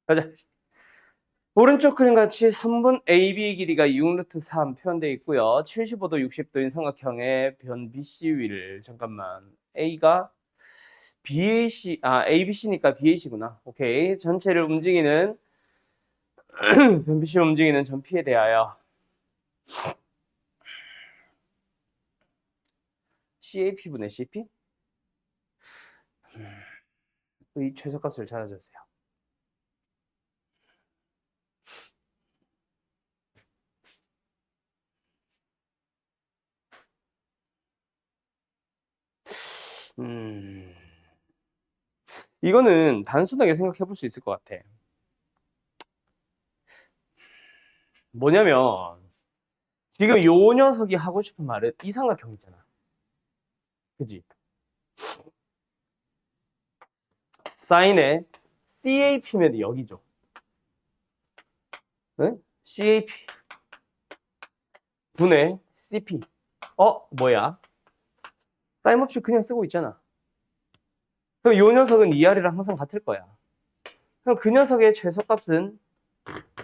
가자. 오른쪽 그림 같이 3분 AB 길이가 6루트 3 표현되어 있고요. 75도 60도인 삼각형의 변 BC 위를 잠깐만 A가 BAC ABC니까 BAC구나. 오케이. 전체를 움직이는 변 BC를 움직이는 전 P에 대하여 CAP분의 CP 의 최소값을 찾아주세요. 이거는 단순하게 생각해 볼 수 있을 것 같아. 뭐냐면 지금 요 녀석이 하고 싶은 말은 이 삼각형이잖아. 그지? 사인의 CAP면 여기죠. 네? CAP 분의 CP. 뭐야? 사인 없이 그냥 쓰고 있잖아. 그럼 요 녀석은 이 R이랑 항상 같을 거야. 그럼 그 녀석의 최소값은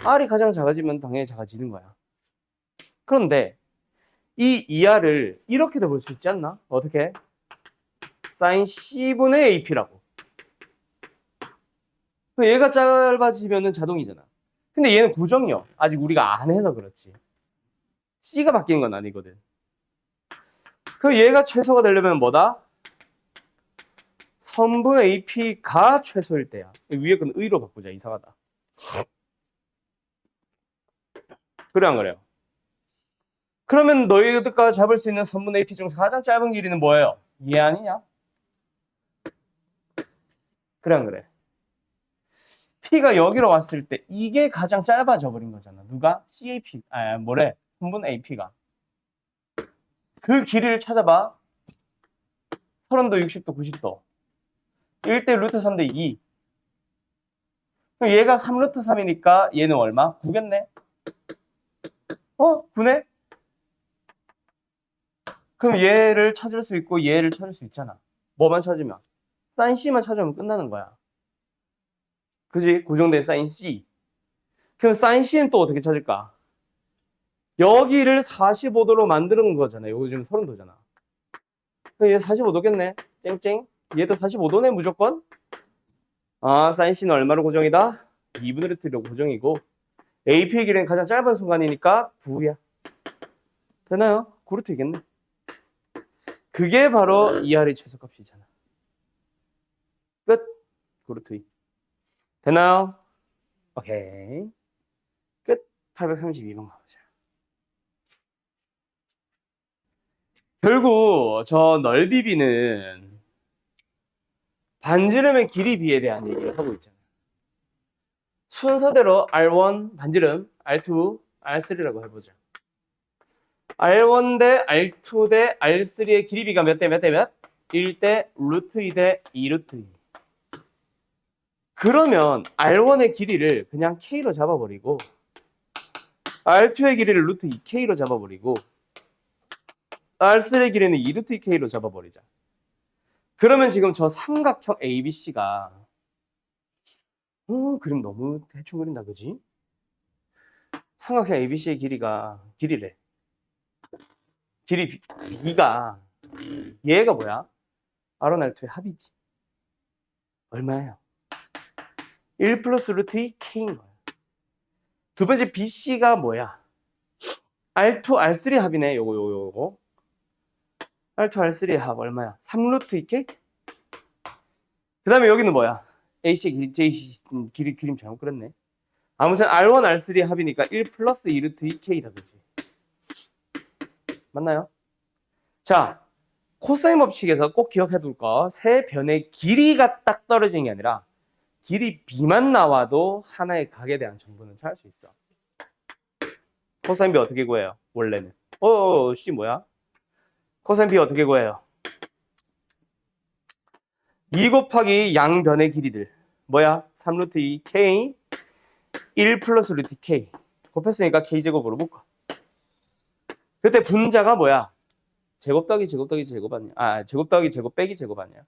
R이 가장 작아지면 당연히 작아지는 거야. 그런데 이 2R을 이렇게도 볼 수 있지 않나? 어떻게? 사인 C분의 AP라고. 얘가 짧아지면 자동이잖아. 근데 얘는 고정이요. 아직 우리가 안 해서 그렇지. C가 바뀌는 건 아니거든. 그럼 얘가 최소가 되려면 뭐다? 선분 AP가 최소일 때야. 위에 건 의로 바꾸자. 이상하다. 그래 안 그래요? 그러면 너희가 잡을 수 있는 선분 AP 중 가장 짧은 길이는 뭐예요? 얘 아니냐? 그래 안 그래? P가 여기로 왔을 때 이게 가장 짧아져 버린 거잖아. 누가? CAP. 선분 AP가. 그 길이를 찾아봐. 30도, 60도, 90도. 1대 루트 3대 2. 그럼 얘가 3루트 3이니까 얘는 얼마? 9겠네? 9네? 그럼 얘를 찾을 수 있고 얘를 찾을 수 있잖아. 뭐만 찾으면? 사인 C만 찾으면 끝나는 거야. 그지? 고정된 사인 C. 그럼 사인 C는 또 어떻게 찾을까? 여기를 45도로 만드는 거잖아요. 여기 지금 30도잖아. 그럼 얘 45도겠네? 쨍쨍. 얘도 45도네 무조건? 사인 C는 얼마로 고정이다? 2분의 루트로 고정이고 AP의 길이는 가장 짧은 순간이니까 9야. 되나요? 9루트이겠네. 그게 바로 2R의 최소값이잖아. 끝. 9루트 2. 되나요? 오케이. 끝. 832번 가보자. 결국 저 넓이 B는 반지름의 길이 B에 대한 얘기를 하고 있잖아요. 순서대로 R1 반지름, R2, R3라고 해보자. R1 대 R2 대 R3의 길이 B가 몇 대 몇 대 몇? 1대 루트 2 대 2 루트 2. 그러면 R1의 길이를 그냥 K로 잡아버리고 R2의 길이를 루트 2K로 잡아버리고 R3의 길이는 2 루트 2K로 잡아버리자. 그러면 지금 저 삼각형 ABC가 그림 너무 대충 그린다 그지? 삼각형 ABC의 길이래. 길이 B가 얘가 뭐야? R1, R2의 합이지. 얼마예요? 1 플러스 루트 2K인 거야. 두 번째 BC가 뭐야? R2, R3 합이네. 요거. R2, R3의 합 얼마야? 3 루트 2K? 그 다음에 여기는 뭐야? AC, JC 그림 잘못 그렸네. 아무튼 R1, R3 합이니까 1 플러스 2 루트 2K다 그지? 맞나요? 자, 코사인 법칙에서 꼭 기억해둘 거, 세 변의 길이가 딱 떨어지는 게 아니라 길이 B만 나와도 하나의 각에 대한 정보는 찾을 수 있어. 코사인 B 어떻게 구해요? 원래는. C 뭐야? 코사인 B 어떻게 구해요? 2 곱하기 양변의 길이들. 뭐야? 3 루트 2 K 1 플러스 루트 K 곱했으니까 K제곱으로 묶어. 그때 분자가 뭐야? 제곱 더하기 제곱 더하기 제곱 아니야? 제곱 더하기 제곱 빼기 제곱 아니야?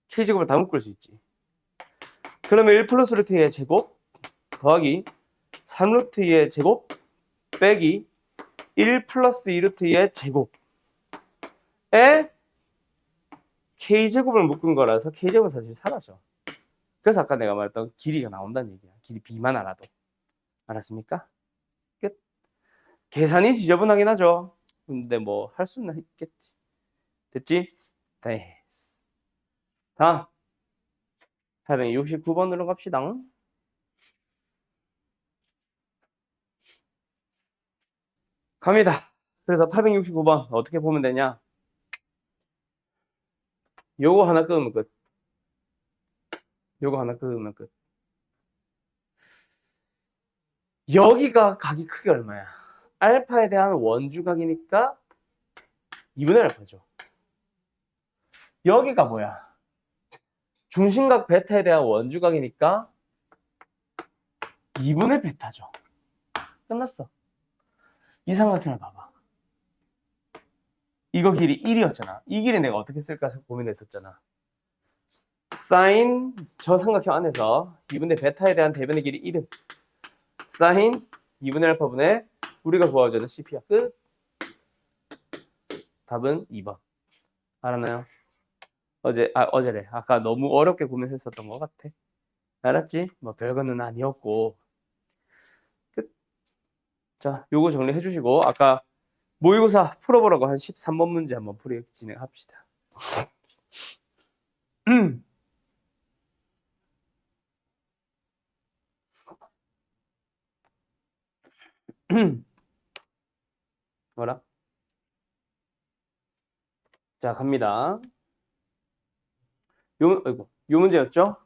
K제곱을 다 묶을 수 있지. 그러면 1 플러스 루트 K의 제곱 더하기 3루트 2의 제곱 빼기 1 플러스 2루트 2의 제곱에 k제곱을 묶은 거라서 k제곱은 사실 사라져. 그래서 아까 내가 말했던 길이가 나온다는 얘기야. 길이 b만 알아도. 알았습니까? 끝. 계산이 지저분하긴 하죠. 근데 뭐 할 수는 있겠지. 됐지? 됐어. 다음 869번으로 갑시다. 갑니다. 그래서 869번 어떻게 보면 되냐? 요거 하나 끄면 끝. 요거 하나 끄면 끝. 여기가 각이 크게 얼마야? 알파에 대한 원주각이니까 2분의 알파죠. 여기가 뭐야? 중심각 베타에 대한 원주각이니까 2분의 베타죠. 끝났어. 이 삼각형을 봐봐. 이거 길이 1이었잖아. 이 길이 내가 어떻게 쓸까 고민했었잖아. 사인 저 삼각형 안에서 2분의 베타에 대한 대변의 길이 1은 사인 2분의 알파분의 우리가 구하자는 CP야. 끝. 답은 2번. 알았나요? 어제래. 아까 너무 어렵게 고민했었던 것 같아. 알았지? 뭐 별거는 아니었고. 끝. 자, 요거 정리해 주시고 아까 모의고사 풀어보라고 한 13번 문제 한번 진행합시다. 뭐라? 자, 갑니다. 요 문제였죠?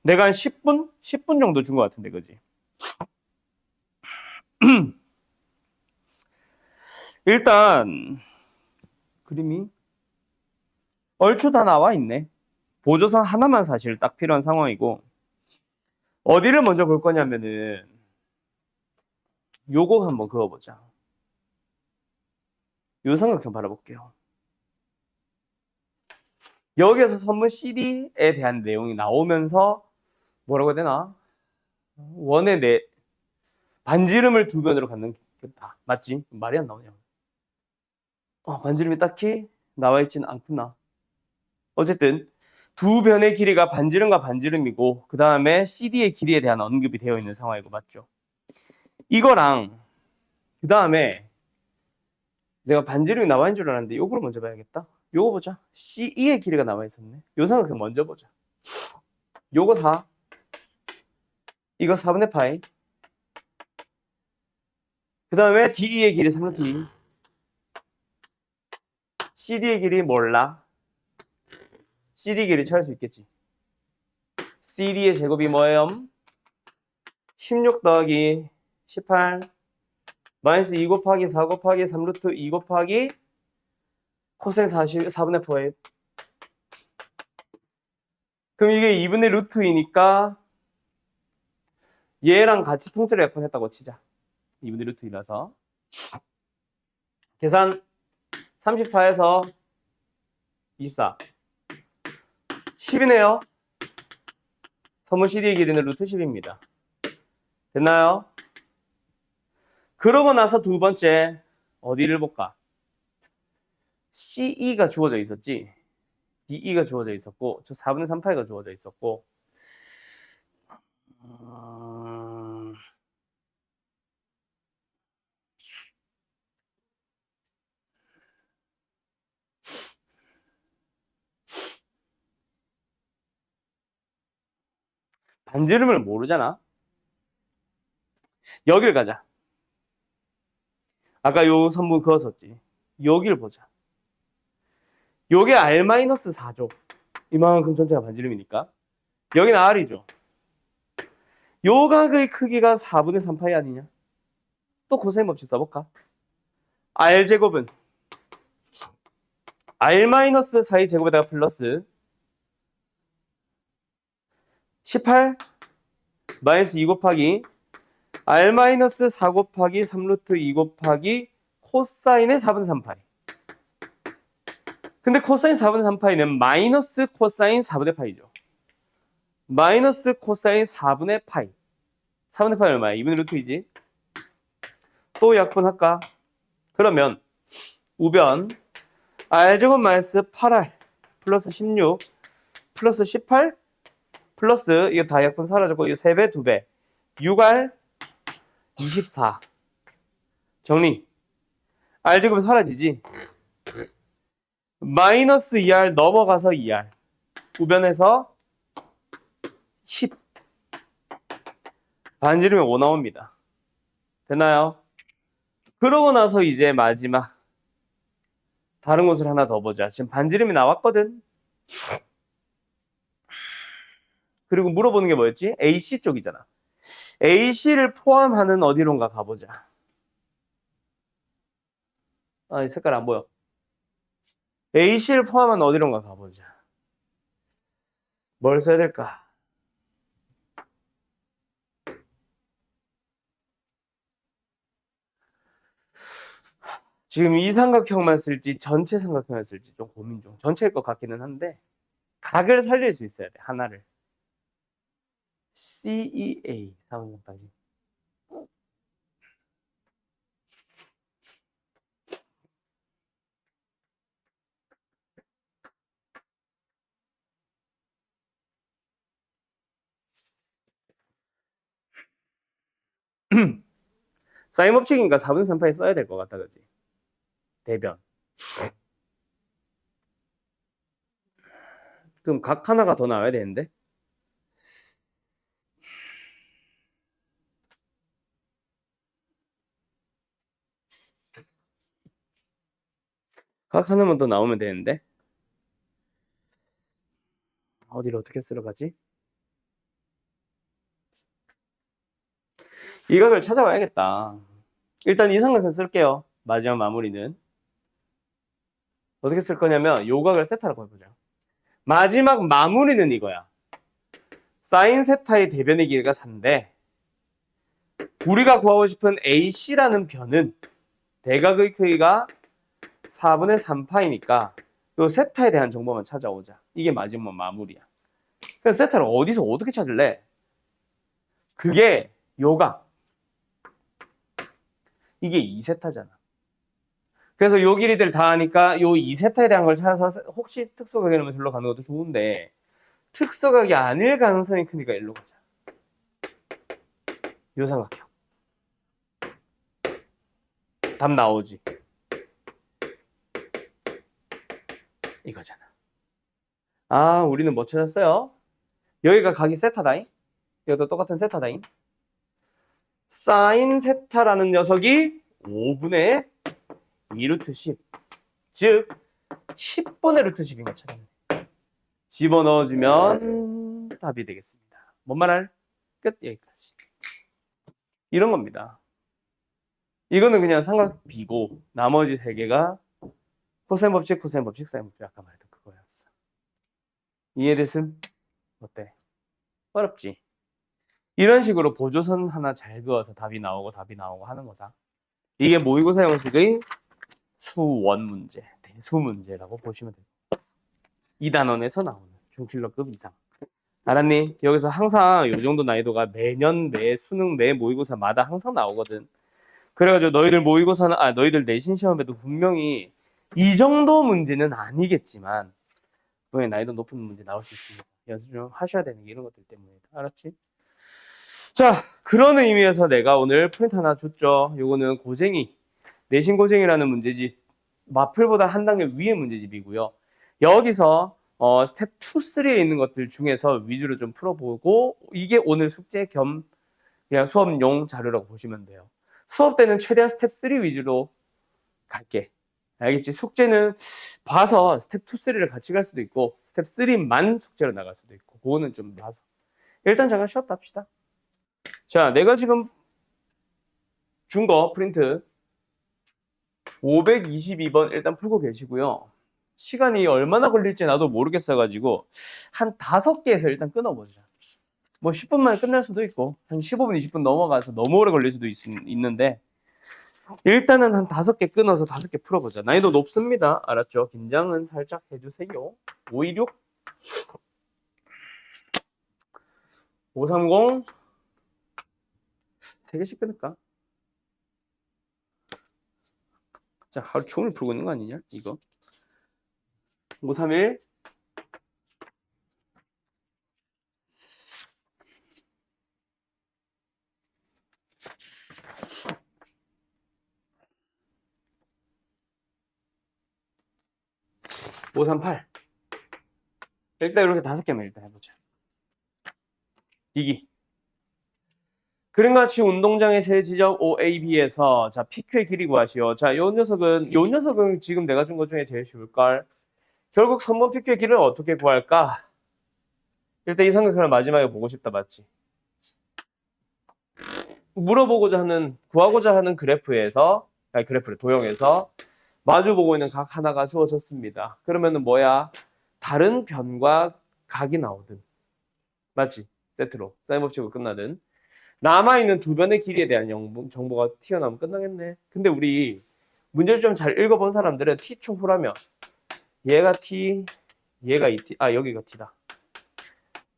내가 한 10분? 10분 정도 준 것 같은데, 그지? 일단, 그림이 얼추 다 나와 있네. 보조선 하나만 사실 딱 필요한 상황이고, 어디를 먼저 볼 거냐면은, 요거 한번 그어보자. 요 삼각형 바라볼게요. 여기에서 선분 CD에 대한 내용이 나오면서 뭐라고 해야 되나? 원의 반지름을 두 변으로 갖는 다 맞지? 말이 안 나오냐? 반지름이 딱히 나와 있지는 않구나. 어쨌든 두 변의 길이가 반지름과 반지름이고 그 다음에 CD의 길이에 대한 언급이 되어 있는 상황이고 맞죠? 이거랑 그 다음에 내가 반지름이 나와 있는 줄 알았는데 요거를 먼저 봐야겠다. 요거 보자. CE의 길이가 나와 있었네. 요 삼각형 먼저 보자. 요거 4. 이거 4분의 파이. 그 다음에 DE의 길이 3루트 2. CD의 길이 몰라. CD 길이 찾을 수 있겠지. CD의 제곱이 뭐예요? 16 더하기 18 마이너스 2 곱하기 4 곱하기 3루트 2 곱하기 코사인 4분의 4예요. 그럼 이게 2분의 루트이니까 얘랑 같이 통째로 약분했다고 치자. 2분의 루트이라서 계산 34에서 24 10이네요. 선분 CD의 길이는 루트 10입니다. 됐나요? 그러고 나서 두 번째 어디를 볼까? CE가 주어져 있었지. DE가 주어져 있었고 저 4분의 3파이가 주어져 있었고 반지름을 모르잖아. 여기를 가자. 아까 요 선분 그었었지. 여기를 보자. 요게 R-4죠. 이만큼 전체가 반지름이니까. 여기는 R이죠. 요 각의 크기가 4분의 3파이 아니냐? 또 코사인 법칙 써볼까? R제곱은 R-4의 제곱에다가 플러스 18 마이너스 2 곱하기 R-4 곱하기 3루트 2 곱하기 코사인의 4분의 3파이. 근데 코사인 4분의 3파이는 마이너스 코사인 4분의 파이죠. 마이너스 코사인 4분의 파이. 4분의 파이 얼마야? 2분의 루트 2지. 또 약분할까? 그러면 우변 R제곱 마이너스 8R 플러스 16 플러스 18 플러스 이거 다 약분 사라졌고 이거 3배 2배 6R 24 정리. R제곱이 사라지지. 마이너스 2R 넘어가서 2R 우변에서 10 반지르면 5 나옵니다. 됐나요? 그러고 나서 이제 마지막 다른 곳을 하나 더 보자. 지금 반지름이 나왔거든. 그리고 물어보는 게 뭐였지? AC 쪽이잖아. AC를 포함하는 어디론가 가보자. 아, 이 색깔 안 보여. AC를 포함한 어디론가 가보자. 뭘 써야 될까? 지금 이 삼각형만 쓸지 전체 삼각형만 쓸지 좀 고민 중. 전체일 것 같기는 한데 각을 살릴 수 있어야 돼. 하나를. CEA 삼각형까지. 사인 법칙이니까 4분의 3파이 써야 될 것 같다, 그지? 대변. 그럼 각 하나가 더 나와야 되는데? 각 하나만 더 나오면 되는데? 어디를 어떻게 쓰러 가지? 이 각을 찾아와야겠다. 일단 이 삼각형 쓸게요. 마지막 마무리는. 어떻게 쓸 거냐면 요 각을 세타라고 해보자. 마지막 마무리는 이거야. 사인 세타의 대변의 길이가 4인데 우리가 구하고 싶은 AC라는 변은 대각의 크기가 4분의 3파이니까 요 세타에 대한 정보만 찾아오자. 이게 마지막 마무리야. 그럼 세타를 어디서 어떻게 찾을래? 그게 요각. 이게 2세타잖아. 그래서 요 길이들 다 하니까 요 2세타에 대한 걸 찾아서 혹시 특수각이 나면 절로 가는 것도 좋은데 특수각이 아닐 가능성이 크니까 일로 가자. 요 삼각형. 답 나오지. 이거잖아. 아, 우리는 뭐 찾았어요? 여기가 각이 세타다잉. 이것도 똑같은 세타다잉. 사인 세타라는 녀석이 5분의 2 루트 10. 즉 10분의 루트 10인 거 찾았네. 집어넣어주면 답이 되겠습니다. 뭔 말할? 끝. 여기까지. 이런 겁니다. 이거는 그냥 삼각 B고 나머지 3개가 코사인 법칙, 코사인 법칙, 사인 법칙 아까 말했던 그거였어. 이해됐음? 어때? 어렵지? 이런 식으로 보조선 하나 잘 그어서 답이 나오고 하는 거다. 이게 모의고사 형식의 수원 문제, 대수 문제라고 보시면 돼요. 2단원에서 나오는 중킬러급 이상. 알았니? 여기서 항상 이 정도 난이도가 매년 매 수능 매 모의고사마다 항상 나오거든. 그래가지고 너희들 모의고사는 너희들 내신 시험에도 분명히 이 정도 문제는 아니겠지만 분명히 난이도 높은 문제 나올 수 있습니다. 연습 좀 하셔야 되는 게 이런 것들 때문이다. 알았지? 자, 그런 의미에서 내가 오늘 프린트 하나 줬죠. 요거는 고쟁이, 내신 고쟁이라는 문제집, 마플보다 한 단계 위의 문제집이고요. 여기서 스텝 2, 3에 있는 것들 중에서 위주로 좀 풀어보고 이게 오늘 숙제 겸 그냥 수업용 자료라고 보시면 돼요. 수업 때는 최대한 스텝 3 위주로 갈게. 알겠지? 숙제는 봐서 스텝 2, 3를 같이 갈 수도 있고 스텝 3만 숙제로 나갈 수도 있고 그거는 좀 봐서 일단 잠깐 쉬었다 합시다. 자, 내가 지금 준 거 프린트 522번 일단 풀고 계시고요. 시간이 얼마나 걸릴지 나도 모르겠어가지고 한 5개에서 일단 끊어보자. 뭐 10분 만에 끝날 수도 있고 한 15분, 20분 넘어가서 너무 오래 걸릴 수도 있는데 일단은 한 5개 끊어서 5개 풀어보자. 난이도 높습니다. 알았죠? 긴장은 살짝 해주세요. 526 530 3개씩 끊을까? 자, 하루 종일 풀고 있는 거 아니냐? 이거 531 538 일단 이렇게 5개만 일단 해보자. 기기 그림같이 운동장의 세 지점 OAB에서 자 PQ의 길이 구하시오. 자, 요 녀석은 지금 내가 준 것 중에 제일 쉬울걸. 결국 선분 PQ의 길을 어떻게 구할까? 일단 이 삼각형을 마지막에 보고 싶다, 맞지? 구하고자 하는 그래프에서, 그래프를 도형에서 마주보고 있는 각 하나가 주어졌습니다. 그러면은 뭐야? 다른 변과 각이 나오든, 맞지? 세트로 사인 법칙으로 끝나든 남아있는 두 변의 길이에 대한 정보가 튀어나오면 끝나겠네. 근데 우리 문제를 좀 잘 읽어본 사람들은 t 초후라면 얘가 t, 얘가 2t, 여기가 t다.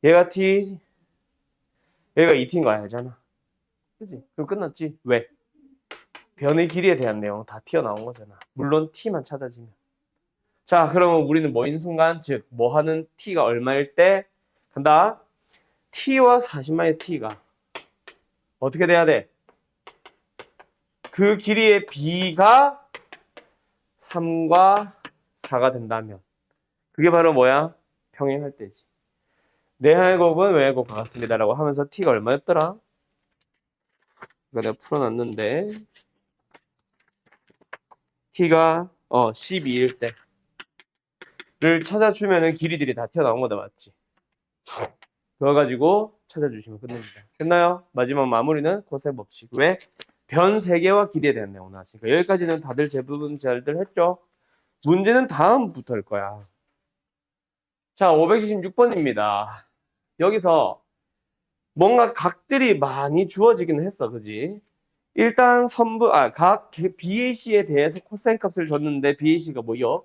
얘가 t, 얘가 2t인 거 알잖아. 그치? 그럼 끝났지? 왜? 변의 길이에 대한 내용 다 튀어나온 거잖아. 물론 t만 찾아지면. 자, 그러면 우리는 뭐인 순간, 즉 뭐 하는 t가 얼마일 때 간다. t와 40-t가 어떻게 돼야 돼? 그 길이의 b가 3과 4가 된다면 그게 바로 뭐야? 평행할 때지. 내하의 곱은 외의 곱과 같습니다 라고 하면서 t가 얼마였더라? 이거 내가 풀어놨는데 t가 12일 때를 찾아주면은 길이들이 다 튀어나온 거다, 맞지? 그거 가지고 찾아주시면 끝납니다. 됐나요? 마지막 마무리는 코사인 법칙. 왜? 변 3개와 길이에 대한 내용 나왔으니까 여기까지는 다들 대부분 잘들 했죠? 문제는 다음부터일 거야. 자, 526번입니다. 여기서 뭔가 각들이 많이 주어지긴 했어, 그지? 일단 각 BAC에 대해서 코사인 값을 줬는데 BAC가 뭐요?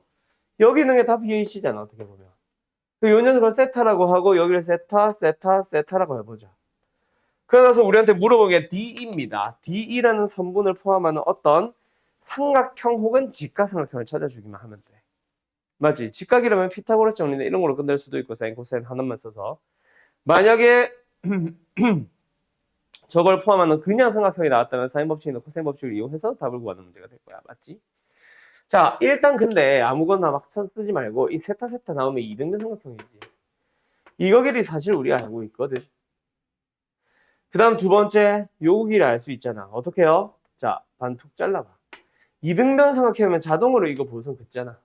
여기 있는 게 다 BAC잖아, 어떻게 보면. 요 녀석을 세타라고 하고 여기를 세타라고 해보자. 그러면서 우리한테 물어본 게 DE입니다. DE라는 선분을 포함하는 어떤 삼각형 혹은 직각삼각형을 찾아주기만 하면 돼. 맞지? 직각이라면 피타고라스 정리는 이런 걸로 끝낼 수도 있고 사인, 코사인 하나만 써서. 만약에 저걸 포함하는 그냥 삼각형이 나왔다면 사인 법칙이나 코사인 법칙을 이용해서 답을 구하는 문제가 될 거야. 맞지? 자, 일단 근데 아무거나 막 쓰지 말고 이 세타 나오면 이등변 삼각형이지. 이거 길이 사실 우리가 알고 있거든. 그 다음 두 번째, 요 길을 알 수 있잖아. 어떻게 해요? 자, 반툭 잘라봐. 이등변 삼각형이면 자동으로 이거 보선 긋잖아.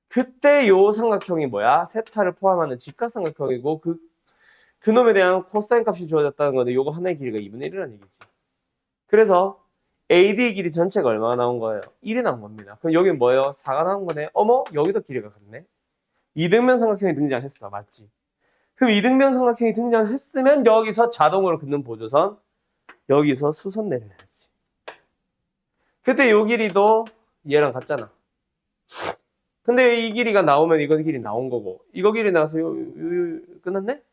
그때 요 삼각형이 뭐야? 세타를 포함하는 직각삼각형이고 그놈에 대한 코사인 값이 주어졌다는 건데 요거 하나의 길이가 2분의 1이라는 얘기지. 그래서 AD의 길이 전체가 얼마나 나온 거예요? 1이 나온 겁니다. 그럼 여기 뭐예요? 4가 나온 거네. 어머, 여기도 길이가 같네. 이등변 삼각형이 등장했어. 맞지? 그럼 이등변 삼각형이 등장했으면 여기서 자동으로 긋는 보조선, 여기서 수선 내려야지. 그때 요 길이도 얘랑 같잖아. 근데 이 길이가 나오면 이거 길이 나온 거고, 이거 길이 나와서 끝났네?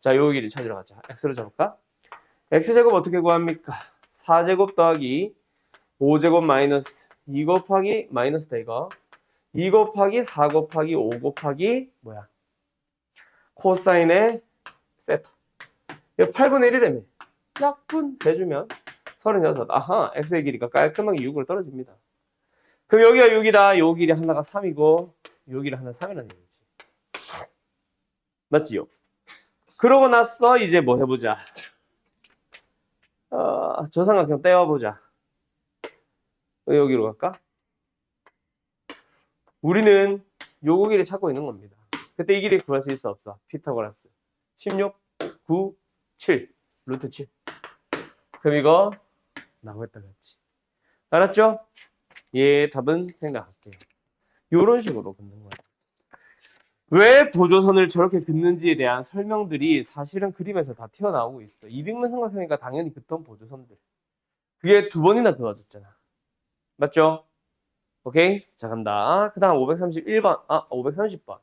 자, 요 길이 찾으러 가자. x로 잡을까? x제곱 어떻게 구합니까? 4제곱 더하기 5제곱 마이너스 2 곱하기 마이너스다 이거. 2 곱하기 4 곱하기 5 곱하기 뭐야? 코사인의 세타. 이거 8분의 1이라며. 약분 해주면 36. 아하, x의 길이가 깔끔하게 6으로 떨어집니다. 그럼 여기가 6이다. 요 길이 하나가 3이고 요 길이 하나 3이라는 얘기지. 맞지요? 그러고 나서 이제 뭐 해보자. 저 삼각형 떼어보자. 여기로 갈까? 우리는 요거 길이 찾고 있는 겁니다. 그때 이 길이 구할 수 있어 없어? 피타고라스 16, 9, 7 루트 7. 그럼 이거 나오겠다 그랬지. 알았죠? 얘 답은 생각할게요. 요런 식으로 긋는 거야. 왜 보조선을 저렇게 긋는지에 대한 설명들이 사실은 그림에서 다 튀어나오고 있어. 이등변 삼각형이니까 당연히 긋던 보조선들. 그게 2번이나 그어졌잖아. 맞죠? 오케이? 자, 간다. 그 다음 531번. 530번.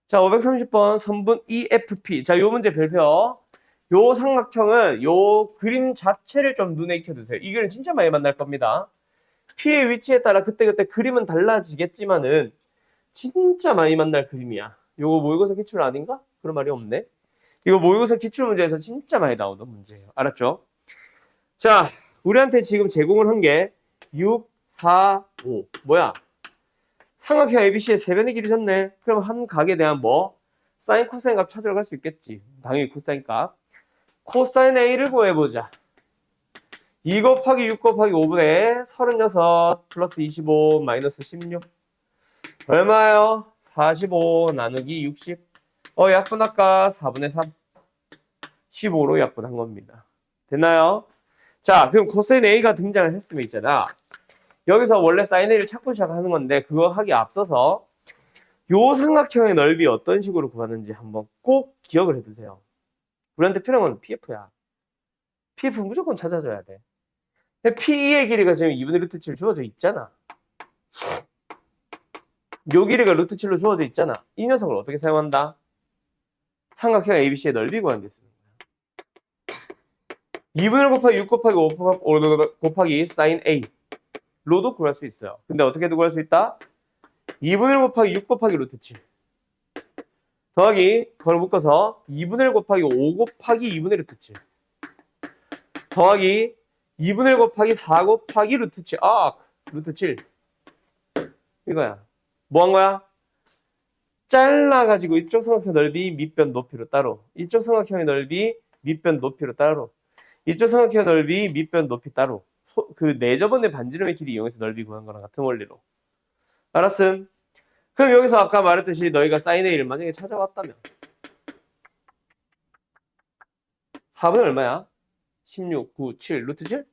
자, 530번 선분 EFP. 자, 요 문제 별표. 요 삼각형은 요 그림 자체를 좀 눈에 익혀두세요. 이 그림 진짜 많이 만날 겁니다. P의 위치에 따라 그때그때 그림은 달라지겠지만은 진짜 많이 만날 그림이야. 요거 모의고사 기출 아닌가? 그런 말이 없네. 이거 모의고사 기출 문제에서 진짜 많이 나오던 문제예요. 알았죠? 자, 우리한테 지금 제공을 한 게 6, 4, 5. 뭐야? 삼각형 ABC의 세변의 길이 졌네. 그럼 한 각에 대한 뭐? 사인, 코사인 값 찾으러 갈 수 있겠지. 당연히 코사인 값. 코사인 A를 구해보자. 2 곱하기 6 곱하기 5분의 36 플러스 25 마이너스 16. 얼마요? 45 나누기 60. 약분 아까 4분의 3. 15로 약분한 겁니다. 됐나요? 자, 그럼 코사인 A가 등장을 했으면 있잖아. 여기서 원래 사인 A를 찾고 시작하는 건데 그거 하기 앞서서 요 삼각형의 넓이 어떤 식으로 구하는지 한번 꼭 기억을 해두세요. 우리한테 필요한 건 PF야. PF 무조건 찾아줘야 돼. 근데 PE의 길이가 지금 2분의 루트 7 주어져 있잖아. 요 길이가 루트 7로 주어져 있잖아. 이 녀석을 어떻게 사용한다? 삼각형 ABC의 넓이 구하는 데 쓰는 거야. 2분의 1 곱하기 6 곱하기 5 곱하기 사인 A 로도 구할 수 있어요. 근데 어떻게도 구할 수 있다? 2분의 1 곱하기 6 곱하기 루트 7 더하기 그걸 묶어서 2분의 1 곱하기 5 곱하기 2분의 루트 7 더하기 2분의 1 곱하기 4 곱하기 루트 7 루트 7 이거야. 뭐 한 거야? 잘라가지고 이쪽 삼각형 넓이 밑변 높이로 따로 이쪽 삼각형의 넓이 밑변 높이로 따로 이쪽 삼각형의 넓이 밑변 높이 따로 그 내저번의 반지름의 길이 이용해서 넓이 구한 거랑 같은 원리로 알았음? 그럼 여기서 아까 말했듯이 너희가 사인 A를 만약에 찾아왔다면 4분의 얼마야? 16, 9, 7, 루트 7?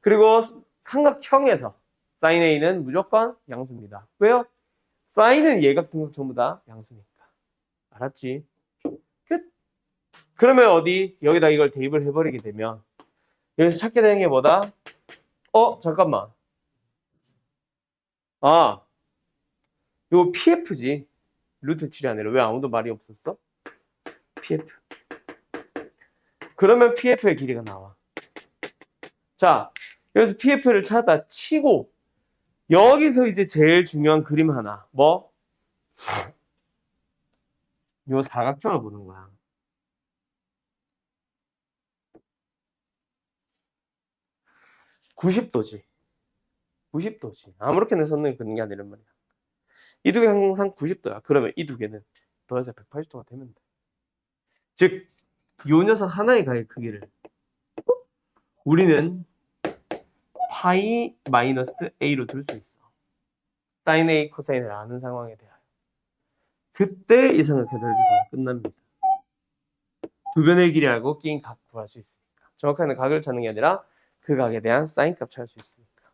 그리고 삼각형에서 사인 A는 무조건 양수입니다. 왜요? 사인은 예각 등각 전부 다 양수니까. 알았지? 끝. 그러면 어디? 여기다 이걸 대입을 해버리게 되면 여기서 찾게 되는 게 뭐다? 잠깐만. 이거 PF지. 루트 7이 아니라 왜 아무도 말이 없었어? PF. 그러면 PF의 길이가 나와. 자, 여기서 PF를 찾아 치고 여기서 이제 제일 중요한 그림 하나. 뭐? 요 사각형을 보는 거야. (90도지) 90도지. 아무렇게나 선을 그는 게 아니란 말이야. 이 두 개 항상 90도야. 그러면 이 두 개는 더해서 180도가 되면 돼. 즉, 요 녀석 하나의 가의 크기를 우리는 파이 마이너스 A로 둘 수 있어. 사인 A, 코사인을 아는 상황에 대하여. 그때 이 삼각형 넓이가 끝납니다. 두 변의 길이 알고 끼인 각 구할 수 있으니까. 정확하게 각을 찾는 게 아니라 그 각에 대한 사인 값 찾을 수 있으니까.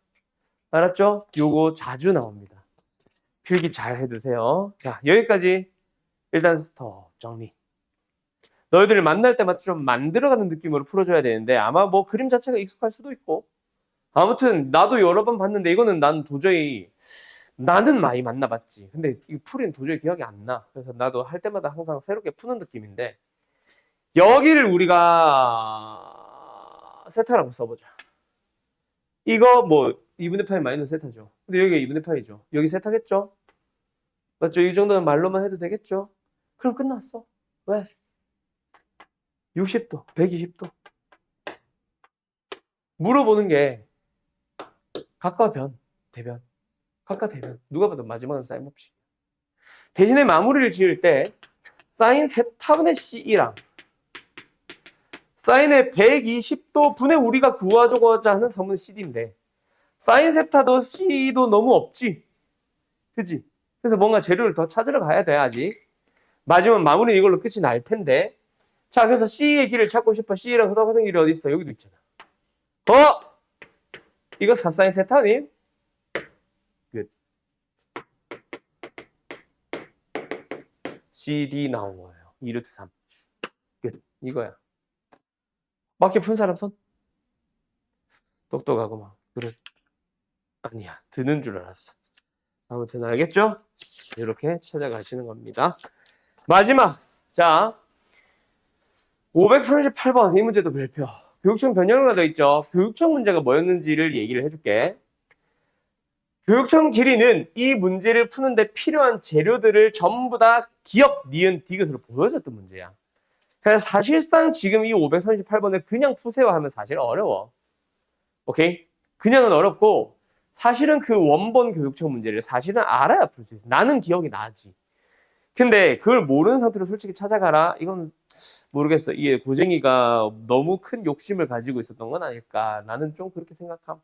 알았죠? 요거 자주 나옵니다. 필기 잘 해두세요. 자, 여기까지 일단 스톱 정리. 너희들을 만날 때마다 좀 만들어가는 느낌으로 풀어줘야 되는데 아마 뭐 그림 자체가 익숙할 수도 있고 아무튼 나도 여러 번 봤는데 이거는 난 도저히 나는 많이 만나봤지. 근데 이 풀이는 도저히 기억이 안 나. 그래서 나도 할 때마다 항상 새롭게 푸는 느낌인데 여기를 우리가 세타라고 써보자. 이거 뭐 2분의 파이 마이너스 세타죠. 근데 여기가 2분의 파이죠. 여기 세타겠죠? 맞죠? 이 정도는 말로만 해도 되겠죠? 그럼 끝났어. 왜? 60도, 120도. 물어보는 게 각과 변, 대변. 각과 대변. 누가 봐도 마지막은 사인 법칙. 대신에 마무리를 지을 때 사인 세타분의 C랑 사인의 120도 분의 우리가 구하고자 하는 선분 CD인데 사인 세타도 C도 너무 없지. 그지? 그래서 뭔가 재료를 더 찾으러 가야 돼 아직. 마지막 마무리는 이걸로 끝이 날 텐데 자 그래서 C의 길을 찾고 싶어. C랑 흐름하는 길이 어디 있어? 여기도 있잖아. 이거 4사인 세타님? 끝. CD 나온 거예요. 2루트 3. 끝. 이거야. 맞게 푼 사람 손? 똑똑하고 막. 그래. 아니야. 드는 줄 알았어. 아무튼 알겠죠? 이렇게 찾아가시는 겁니다. 마지막. 자, 538번 이 문제도 별표. 교육청 변형으로 되어 있죠. 교육청 문제가 뭐였는지를 얘기를 해줄게. 교육청 길이는 이 문제를 푸는데 필요한 재료들을 전부 다 기억, 니은, 디귿으로 보여줬던 문제야. 그래서 사실상 지금 이 538번을 그냥 푸세요 하면 사실 어려워. 오케이? 그냥은 어렵고 사실은 그 원본 교육청 문제를 사실은 알아야 풀 수 있어. 나는 기억이 나지. 근데 그걸 모르는 상태로 솔직히 찾아가라. 이건 모르겠어. 이게 고쟁이가 너무 큰 욕심을 가지고 있었던 건 아닐까. 나는 좀 그렇게 생각함.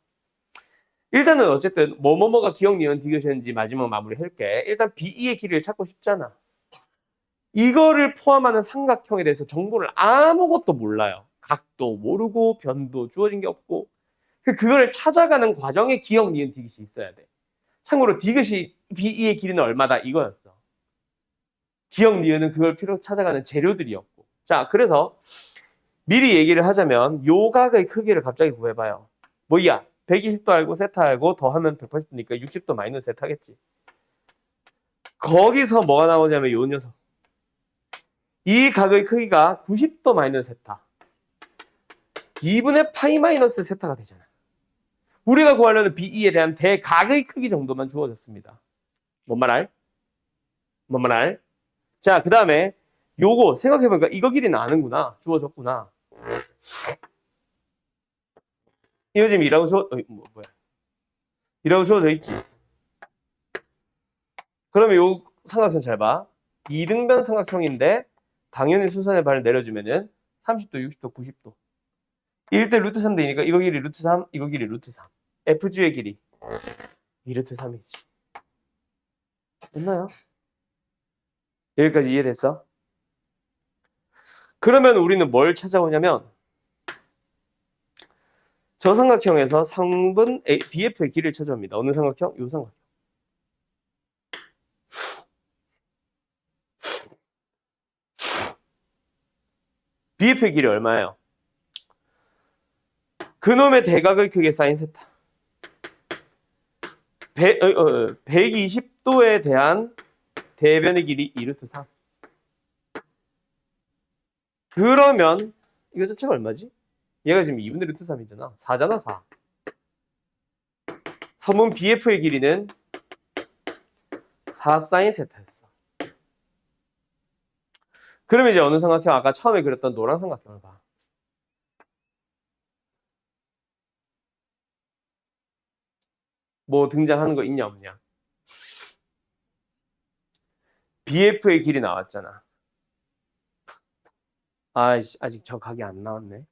일단은 어쨌든 뭐뭐뭐가 기억, 니은, 디귿이었는지 마지막 마무리 할게. 일단 B2의 길이를 찾고 싶잖아. 이거를 포함하는 삼각형에 대해서 정보를 아무것도 몰라요. 각도 모르고 변도 주어진 게 없고 그거를 찾아가는 과정에 기억, 니은, 디귿이 있어야 돼. 참고로 디귿이 B2의 길이는 얼마다 이거였어. 기억, 니은은 그걸 필요 찾아가는 재료들이었고. 자, 그래서 미리 얘기를 하자면 요 각의 크기를 갑자기 구해봐요. 뭐야? 120도 알고 세타 알고 더하면 180도니까 60도 마이너스 세타겠지. 거기서 뭐가 나오냐면 요 녀석. 이 각의 크기가 90도 마이너스 세타. 2분의 파이 마이너스 세타가 되잖아. 우리가 구하려는 BE에 대한 대각의 크기 정도만 주어졌습니다. 뭔 말 알? 뭔 말 알? 자, 그 다음에 요거 생각해보니까 이거 길이는 아는구나. 주어졌구나. 이거 지금 이라고 뭐야? 이라고 주어져 있지. 그러면 요 삼각형 잘 봐. 이등변 삼각형인데 당연히 수선의 발을 내려주면은 30도, 60도, 90도. 1대 루트 3 되니까 이거 길이 루트 3, 이거 길이 루트 3. FG의 길이 2 루트 3이지. 됐나요? 여기까지 이해됐어? 그러면 우리는 뭘 찾아오냐면 저 삼각형에서 상분 BF의 길이를 찾아옵니다. 어느 삼각형? 요 삼각형. BF의 길이 얼마예요? 그놈의 대각의 크기 사인 세타. 120도에 대한 대변의 길이 2루트 3. 그러면 이거 자체가 얼마지? 얘가 지금 2분의 루트 3이잖아. 4잖아, 4. 서문 BF의 길이는 4 사인 세타였어. 그러면 이제 어느 삼각형? 아까 처음에 그렸던 노란 삼각형을 봐. 뭐 등장하는 거 있냐 없냐? BF의 길이 나왔잖아. 아이씨, 아직 저 각이 안 나왔네.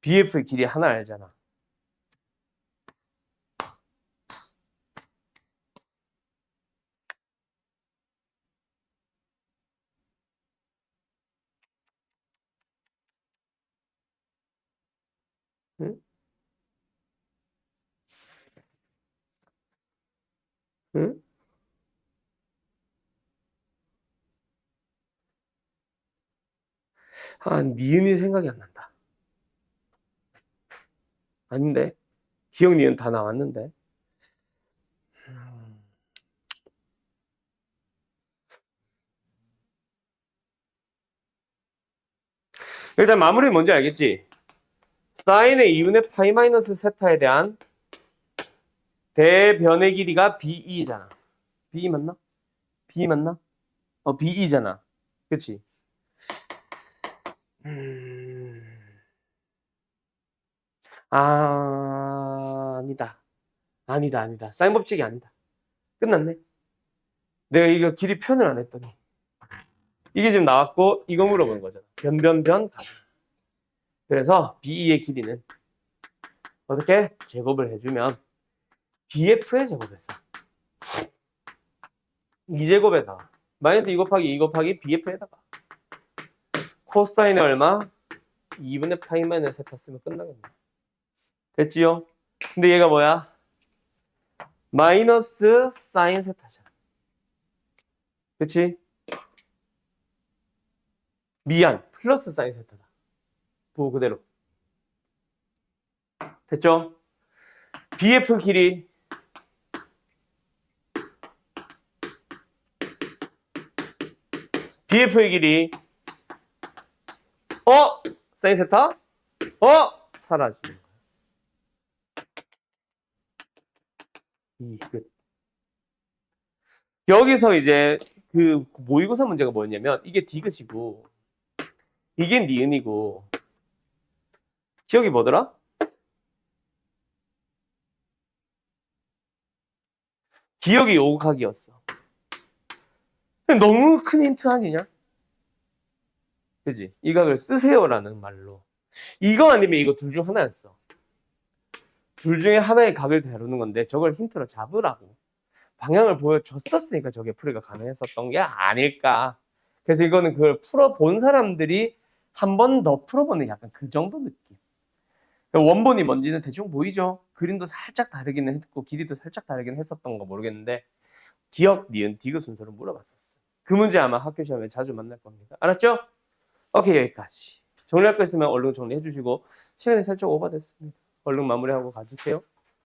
BF의 길이 하나 알잖아. 응? 응? 아, 니은이 생각이 안 난다. 아닌데? 기억 니은 다 나왔는데. 일단 마무리는 뭔지 알겠지? 사인의 2분의 파이 마이너스 세타에 대한 대변의 길이가 BE잖아. BE 맞나? BE 맞나? BE잖아. 그치? 아니다. 아니다. 사인 법칙이 아니다. 끝났네. 내가 이거 길이 표현을 안 했더니. 이게 지금 나왔고, 이거 물어보는 거잖아. 변. 그래서 BE의 길이는 어떻게? 제곱을 해주면 BF의 제곱에서 2제곱에다가 마이너스 2 곱하기 2 곱하기 BF에다가 코사인의 얼마? 2분의 파이 마이너스 세타 쓰면 끝나겠네. 됐지요? 근데 얘가 뭐야? 마이너스 사인 세타잖아. 그치? 미안. 플러스 사인 세타다. 부호 그대로. 됐죠? BF 길이 BF의 길이 사인 세타 사라지는 거야. 이 끝. 여기서 이제 그 모의고사 문제가 뭐였냐면 이게 디귿이고 이게 니은이고 기억이 뭐더라? 기억이 요각이었어. 너무 큰 힌트 아니냐? 그지? 이 각을 쓰세요라는 말로. 이거 아니면 이거 둘 중 하나였어. 둘 중에 하나의 각을 다루는 건데 저걸 힌트로 잡으라고. 방향을 보여줬었으니까 저게 풀이가 가능했었던 게 아닐까. 그래서 이거는 그걸 풀어본 사람들이 한 번 더 풀어보는 약간 그 정도 느낌. 원본이 뭔지는 대충 보이죠? 그림도 살짝 다르기는 했고 길이도 살짝 다르긴 했었던 거 모르겠는데 기억, 니은, 디귿 순서로 물어봤었어. 그 문제 아마 학교 시험에 자주 만날 겁니다. 알았죠? 오케이, 여기까지. 정리할 거 있으면 얼른 정리해 주시고 시간이 살짝 오버됐습니다. 얼른 마무리하고 가주세요.